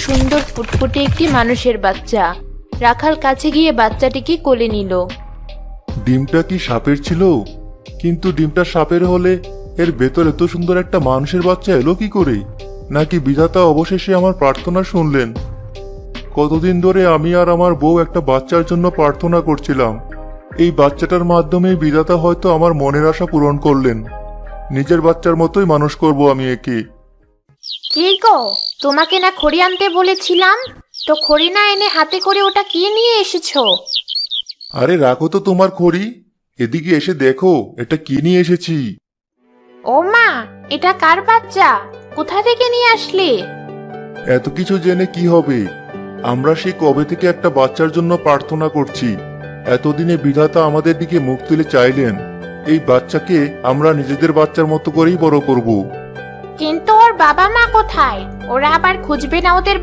সুন্দর ফুটফুটে একটি মানুষের বাচ্চা। রাখাল কাছে গিয়ে বাচ্চাটিকে কোলে নিল। ডিমটা কি সাপের ছিল? কিন্তু ডিমটা সাপের হলে এর ভেতর এত সুন্দর একটা মানুষের বাচ্চা এলো কি করে? নাকি বিধাতা অবশেষে আমার প্রার্থনা শুনলেন? কতদিন ধরে আমি আর আমার বউ একটা বাচ্চার জন্য প্রার্থনা করছিলাম। এই বাচ্চাটার মাধ্যমে বিধাতা হয়তো আমার মনের আশা পূরণ করলেন। নিজের বাচ্চার মতোই মানুষ করব আমি একে। কি গো, তোমাকে না খড়ি আনতে বলেছিলাম? তো খড়ি না এনে হাতে করে ওটা কি নিয়ে এসেছো? আরে রাখো তো তোমার খড়ি, এদিকে এসে দেখো এটা কি নিয়ে এসেছি। ও মা, এটা কার বাচ্চা? কোথা থেকে নিয়ে আসলে? এত কিছু জেনে কি হবে? আমরা সেই কবে থেকে একটা বাচ্চার জন্য প্রার্থনা করছি। এতদিনে বিধাতা আমাদের দিকে মুখ তুলে চাইলেন এই বাচ্চাকে আমরা নিজেদের বাচ্চার মতো করেই বড় করব। কিন্তু ওর বাবা মা কোথায়? ওরা আবার খুঁজবে না ওদের